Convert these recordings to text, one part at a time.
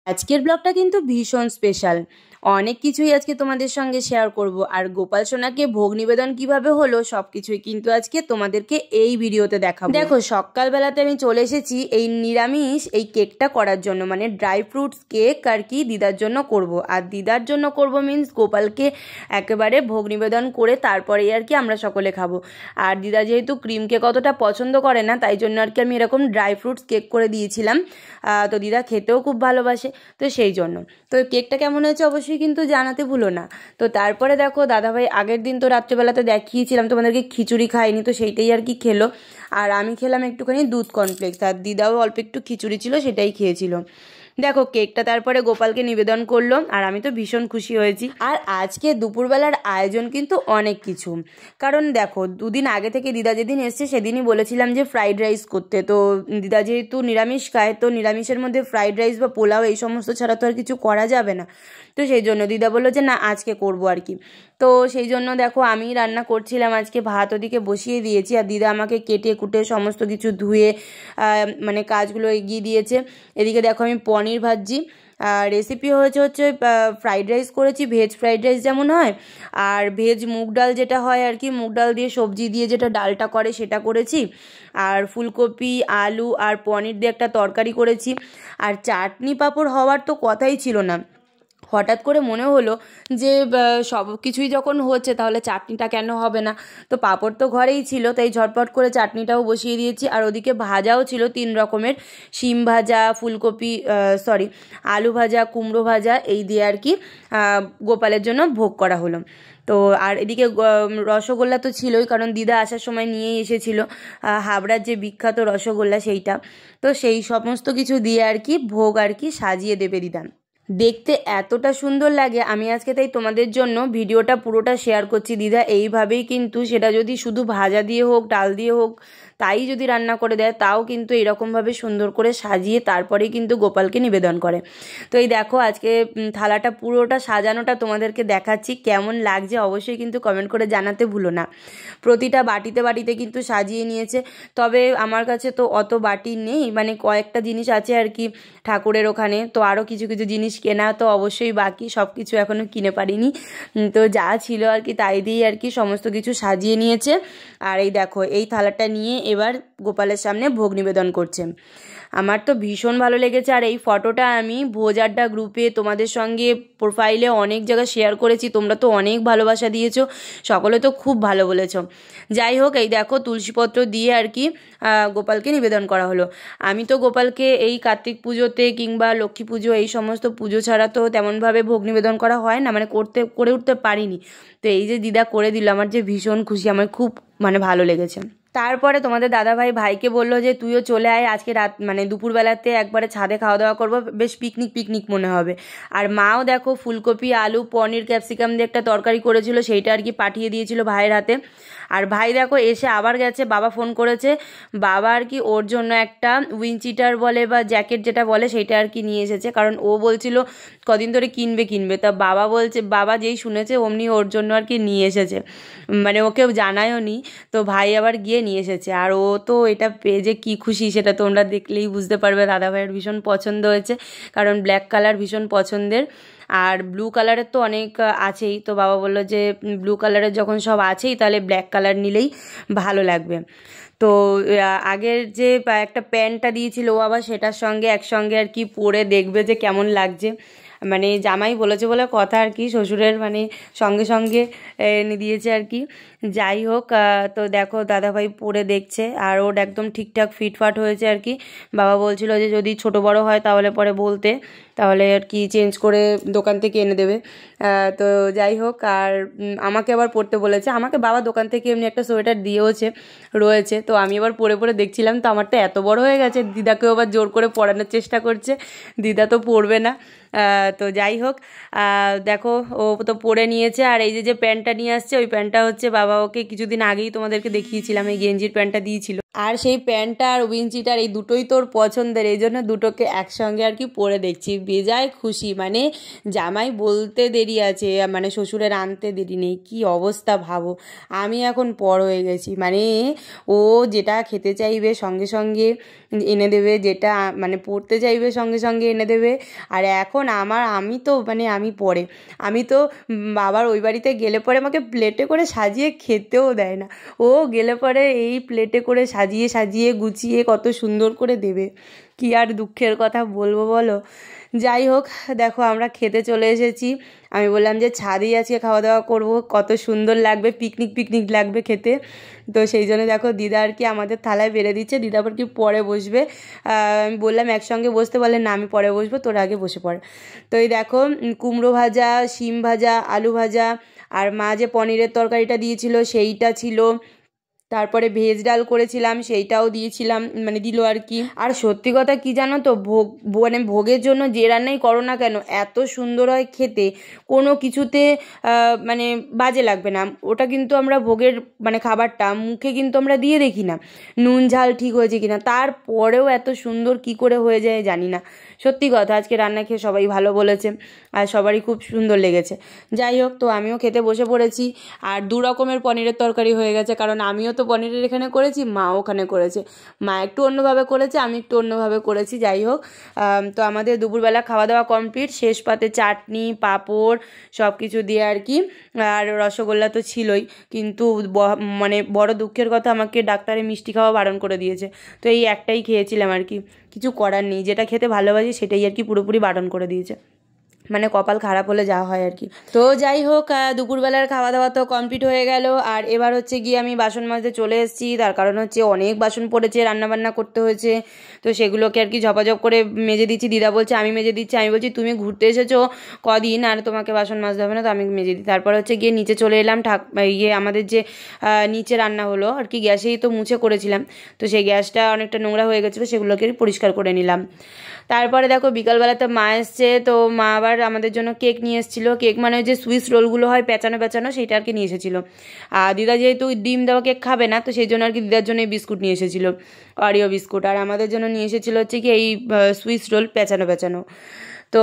আজকের ব্লগটা কিন্তু ভীষণ স্পেশাল। অনেক কিছুই আজকে তোমাদের সঙ্গে শেয়ার করব, আর গোপাল সোনাকে ভোগ নিবেদন কিভাবে হলো সব কিছুই কিন্তু আজকে তোমাদেরকে এই ভিডিওতে দেখাবো। দেখো, সকালবেলাতে আমি চলে এসেছি এই নিরামিষ এই কেকটা করার জন্য, মানে ড্রাই ফ্রুটস কেক আর কি দিদার জন্য করব। আর দিদার জন্য করব মিন্স গোপালকে একেবারে ভোগ নিবেদন করে তারপরেই আর কি আমরা সকলে খাবো। আর দিদা যেহেতু ক্রিম কেক অতটা পছন্দ করে না, তাই জন্য আর কি আমি এরকম ড্রাই ফ্রুটস কেক করে দিয়েছিলাম। তো দিদা খেতেও খুব ভালোবাসে, তো সেই জন্য। তো কেকটা কেমন হয়েছে অবশ্যই কিন্তু জানাতে ভুলো না। তো তারপরে দেখো দাদাভাই আগের দিন তো রাত্রেবেলাতে দেখিয়েছিলাম তোমাদেরকে খিচুড়ি খাইনি, তো সেইটাই আর কি খেলো। আর আমি খেলাম একটুখানি দুধ কর্নফ্লেক্স, আর দিদাও অল্প একটু খিচুড়ি ছিল সেটাই খেয়েছিল। দেখো কেকটা তারপরে গোপালকে নিবেদন করলো, আর আমি তো ভীষণ খুশি হয়েছি। আর আজকে দুপুরবেলার আয়োজন কিন্তু অনেক কিছু, কারণ দেখো দুদিন আগে থেকে দিদা যেদিন এসছে সেদিনই বলেছিলাম যে ফ্রাইড রাইস করতে। তো দিদা যেহেতু নিরামিষ খায়, তো নিরামিষের মধ্যে ফ্রাইড রাইস বা পোলাও এই সমস্ত ছাড়া তো আর কিছু করা যাবে না। তো সেই জন্য দিদা বললো যে না আজকে করবো আর কি। তো সেই জন্য দেখো আমি রান্না করছিলাম, আজকে ভাত ওদিকে বসিয়ে দিয়েছি, আর দিদা আমাকে কেটে কুটে সমস্ত কিছু ধুয়ে মানে কাজগুলো এগিয়ে দিয়েছে। এদিকে দেখো আমি পনির ভাজি, রেসিপি হচ্ছে ফ্রাইড রাইস করেছি, ভেজ ফ্রাইড রাইস যেমন হয়, আর ভেজ মুগ ডাল যেটা হয় আর কি, মুগ ডাল দিয়ে সবজি দিয়ে যেটা ডালটা করে সেটা করেছি, আর ফুলকপি আলু আর পনির দিয়ে একটা তরকারি করেছি। আর চাটনি পাঁপড় হওয়ার তো কথাই ছিল না, হঠাৎ করে মনে হলো যে সব কিছুই যখন হচ্ছে তাহলে চাটনিটা কেন হবে না। তো পাঁপড় তো ঘরেই ছিল, তাই ঝটপট করে চাটনিটাও বসিয়ে দিয়েছি। আর ওদিকে ভাজাও ছিল 3 রকমের, শিম ভাজা, ফুলকপি আলু ভাজা, কুমড়ো ভাজা, এই দিয়ে আর কি গোপালের জন্য ভোগ করা হলো। তো আর এদিকে রসগোল্লা তো ছিলই, কারণ দিদা আসার সময় নিয়েই এসেছিল হাবড়ার যে বিখ্যাত রসগোল্লা সেইটা। তো সেই সমস্ত কিছু দিয়ে আর কি ভোগ আর কি সাজিয়ে দেবে দিদা। দেখতে এতটা সুন্দর লাগে, আমি আজকে তাই তোমাদের জন্য ভিডিওটা পুরোটা শেয়ার করছি। দিদা এইভাবেই কিন্তু, সেটা যদি শুধু ভাজা দিয়ে হোক ডাল দিয়ে হোক তাই যদি রান্না করে দেয়, তাও কিন্তু এরকমভাবে সুন্দর করে সাজিয়ে তারপরেই কিন্তু গোপালকে নিবেদন করে। তো এই দেখো আজকে থালাটা পুরোটা সাজানোটা তোমাদেরকে দেখাচ্ছি, কেমন লাগছে অবশ্যই কিন্তু কমেন্ট করে জানাতে ভুলো না। প্রতিটা বাটিতে বাটিতে কিন্তু সাজিয়ে নিয়েছে, তবে আমার কাছে তো অত বাটি নেই, মানে কয়েকটা জিনিস আছে আর কি ঠাকুরের ওখানে, তো আরও কিছু কিছু জিনিস কেনা তো অবশ্যই বাকি, সব কিছু এখনও কিনে পারিনি। তো যা ছিল আর কি তাই দিয়েই আর কি সমস্ত কিছু সাজিয়ে নিয়েছে। আর এই দেখো এই থালাটা নিয়ে এবার গোপালের সামনে ভোগ নিবেদন করছে। আমার তো ভীষণ ভালো লেগেছে। আর এই ফটোটা আমি ভোজ আড্ডা গ্রুপে তোমাদের সঙ্গে প্রোফাইলে অনেক জায়গায় শেয়ার করেছি, তোমরা তো অনেক ভালোবাসা দিয়েছো, সকলে তো খুব ভালো বলেছো। যাই হোক এই দেখো তুলসীপত্র দিয়ে আর কি গোপালকে নিবেদন করা হলো। আমি তো গোপালকে এই কার্তিক পুজোতে কিংবা লক্ষ্মী পুজো এই সমস্ত পুজো ছাড়া তো তেমনভাবে ভোগ নিবেদন করা হয় না, মানে করে উঠতে পারিনি। তো এই যে দিদা করে দিল, আমার যে ভীষণ খুশি, আমার খুব মানে ভালো লেগেছে। তারপরে তোমাদের ভাইকে বললো যে তুইও চলে আয়, আজকে রাত মানে দুপুরবেলাতে একবারে ছাদে খাওয়া দাওয়া করবো, বেশ পিকনিক পিকনিক মনে হবে। আর মাও দেখো ফুলকপি আলু পনির ক্যাপসিকাম দিয়ে একটা তরকারি করেছিল, সেইটা আর কি পাঠিয়ে দিয়েছিল ভাইয়ের হাতে। আর ভাই দেখো এসে আবার গেছে, বাবা ফোন করেছে, বাবা আর কি ওর জন্য একটা উইনচিটার বলে বা জ্যাকেট যেটা বলে সেইটা আর কি নিয়ে এসেছে, কারণ ও বলছিল কদিন ধরে কিনবে, তা বাবা বলছে, বাবা যেই শুনেছে অমনি ওর জন্য আর কি নিয়ে এসেছে, মানে ওকেও জানায়ও নি। তো ভাই আবার গিয়ে নিয়ে এসেছে, আর ও তো এটা পেয়ে যে কী খুশি সেটা তোমরা দেখলেই বুঝতে পারবে। দাদাভাইয়ের ভীষণ পছন্দ হয়েছে, কারণ ব্ল্যাক কালার ভীষণ পছন্দের, আর ব্লু কালারের তো অনেক আছেই। তো বাবা বললো যে ব্লু কালারের যখন সব আছেই তাহলে ব্ল্যাক কালার নিলেই ভালো লাগবে। তো আগের যে একটা প্যান্টটা দিয়েছিল ও আবার সেটার সঙ্গে একসঙ্গে আর কি পরে দেখবে যে কেমন লাগছে, মানে জামাই বলেছে বলে কথা আর কি, শ্বশুরের মানে সঙ্গে সঙ্গে এনে দিয়েছে আর কি। যাই হোক তো দেখো দাদাভাই পরে দেখছে, আর ওর একদম ঠিকঠাক ফিটফাট হয়েছে আর কি। বাবা বলছিল যে যদি ছোট বড় হয় তাহলে পরে বলতে, তাহলে আর কি চেঞ্জ করে দোকান থেকে এনে দেবে। তো যাই হোক, আর আমাকে আবার পরতে বলেছে, আমাকে বাবা দোকান থেকে এমনি একটা সোয়েটার দিয়েওছে রয়েছে, তো আমি আবার পরে পরে দেখছিলাম, তো আমারটা এত বড় হয়ে গেছে, দিদাকেও আবার জোর করে পরানোর চেষ্টা করছে, দিদা তো পরবে না। তো যাই হোক দেখো ও তো পরে নিয়েছে। আর এই যে যে প্যান্টটা নিয়ে আসছে ওই প্যান্টটা হচ্ছে বাবা ওকে কিছুদিন আগেই তোমাদেরকে দেখিয়েছিলাম, এই গেঞ্জির প্যান্টটা দিয়েছিল। আর সেই প্যান্টটা আর উইঞ্চিটার এই দুটোই তোর পছন্দের, এই জন্য দুটোকে একসঙ্গে আর কি পরে দেখছি। বেজায় খুশি, মানে জামাই বলতে দেরি আছে, মানে শ্বশুরের আনতে দেরি নেই। কি অবস্থা ভাবো, আমি এখন পর হয়ে গেছি। মানে ও যেটা খেতে চাইবে সঙ্গে সঙ্গে এনে দেবে, যেটা মানে পড়তে চাইবে সঙ্গে সঙ্গে এনে দেবে। আর এখন আমি তো মানে আমি তো বাবার ওই বাড়িতে গেলে পরে আমাকে প্লেটে করে সাজিয়ে খেতেও দেয় না। ও গেলে পরে এই প্লেটে করে সাজিয়ে সাজিয়ে গুছিয়ে কত সুন্দর করে দেবে। কি আর দুঃখের কথা বলবো বলো। যাই হোক, দেখো আমরা খেতে চলে এসেছি। আমি বললাম যে ছাদেই আজকে খাওয়া দাওয়া করব, কত সুন্দর লাগবে, পিকনিক পিকনিক লাগবে খেতে। তো সেই জন্য দেখো দিদা আর কি আমাদের থালায় বেড়ে দিচ্ছে, দিদা আবার কি পরে বসবে। আমি বললাম একসঙ্গে বসতে, বলে না আমি পরে বসবো, তোর আগে বসে পড়ে। তো এই দেখো কুমড়ো ভাজা, শিম ভাজা, আলু ভাজা, আর মা যে পনিরের তরকারিটা দিয়েছিল সেইটা ছিল। তারপরে ভেজ ডাল করেছিলাম, সেইটাও দিয়েছিলাম, মানে দিল আর কি। আর সত্যি কথা কি জানো তো, মানে ভোগের জন্য যে রান্নাই করো না কেন এত সুন্দর হয় খেতে, কোনো কিছুতে মানে বাজে লাগবে না। ওটা কিন্তু আমরা ভোগের মানে খাবারটা মুখে কিন্তু আমরা দিয়ে দেখি না নুন ঝাল ঠিক হয়েছে কিনা, তারপরেও এত সুন্দর কি করে হয়ে যায় জানি না। সত্যি কথা, আজকে রান্না খেয়ে সবাই ভালো বলেছে আর সবারই খুব সুন্দর লেগেছে। যাই হোক, তো আমিও খেতে বসে পড়েছি। আর দু রকমের পনিরের তরকারি হয়ে গেছে, কারণ আমিও তো পনিরের এখানে করেছি, মাও ওখানে করেছে। মা একটু অন্যভাবে করেছে, আমি একটু অন্যভাবে করেছি। যাই হোক, তো আমাদের দুপুরবেলা খাওয়া দাওয়া কমপ্লিট। শেষ পাতে চাটনি, পাঁপড় সব কিছু দিয়ে আর কি, আর রসগোল্লা তো ছিলই। কিন্তু মানে বড় দুঃখের কথা, আমাকে ডাক্তারে মিষ্টি খাওয়া বারণ করে দিয়েছে। তো এই একটাই খেয়েছিলাম আর কি, কিছু করার নেই, যেটা খেতে ভালোবাসি সেটাই আর কি পুরোপুরি বারণ করে দিয়েছে। মানে কপাল খারাপ হলে যা হয় আর কি। তো যাই হোক, দুপুরবেলার খাওয়া দাওয়া তো কমপ্লিট হয়ে গেল। আর এবার হচ্ছে গিয়ে আমি বাসন মাজতে চলে এসেছি। তার কারণ হচ্ছে অনেক বাসন পড়েছে, রান্নাবান্না করতে হয়েছে। তো সেগুলোকে আর কি ঝপাঝপ করে মেজে দিচ্ছি। দিদা বলছে আমি মেজে দিচ্ছি, আমি বলছি তুমি ঘুরতে এসেছো কদিন, আর তোমাকে বাসন মাজতে হবে না, তো আমি মেজে দিই। তারপর হচ্ছে গিয়ে নিচে চলে এলাম। আমাদের যে নিচে রান্না হলো আর কি, গ্যাসেই তো মুছে করেছিলাম, তো সেই গ্যাসটা অনেকটা নোংরা হয়ে গেছিলো, সেগুলোকে পরিষ্কার করে নিলাম। তারপরে দেখো বিকালবেলাতে মা এসছে, তো মা আবার আমাদের জন্য কেক নিয়ে এসেছিলো। কেক মানে যে সুইস রোলগুলো হয় পেঁচানো পেঁচানো, সেইটা আর কি নিয়ে এসেছিলো। আর দিদা যেহেতু ডিম দেওয়া কেক খাবে না, তো সেই জন্য আর কি দিদার জন্য এই বিস্কুট নিয়ে এসেছিলো, অরিও বিস্কুট। আর আমাদের জন্য নিয়ে এসেছিলো হচ্ছে কি এই সুইস রোল পেঁচানো পেঁচানো। তো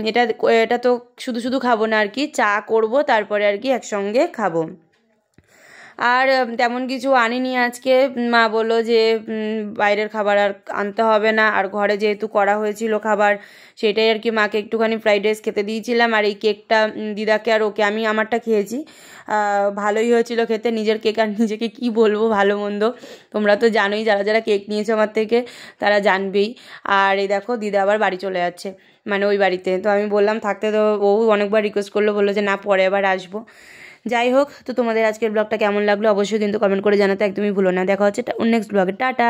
এটা এটা তো শুধু শুধু খাবো না আর কি, চা করবো তারপরে আর কি একসঙ্গে খাবো। আর তেমন কিছু আনিনি আজকে। মা বললো যে বাইরের খাবার আর আনতে হবে না, আর ঘরে যেহেতু করা হয়েছিল খাবার, সেটাই আর কি মাকে একটুখানি ফ্রাইড রাইস খেতে দিয়েছিলাম। আর এই কেকটা দিদাকে আর ওকে, আমি আমারটা খেয়েছি, ভালোই হয়েছিল খেতে। নিজের কেক আর নিজেকে কি বলবো, ভালো মন্দ তোমরা তো জানোই, যারা যারা কেক নিয়েছো আমার থেকে তারা জানবেই। আর এই দেখো দিদা আবার বাড়ি চলে যাচ্ছে, মানে ওই বাড়িতে। তো আমি বললাম থাকতে, তো ও অনেকবার রিকোয়েস্ট করলো, বললো যে না পরে আবার আসবো। যাই হোক, তো তোমাদের আজকের ব্লগটা কেমন লাগলো অবশ্যই কিন্তু কমেন্ট করে জানাতে একদমই ভুলো না। দেখা হচ্ছে নেক্সট ব্লগে, টাটা।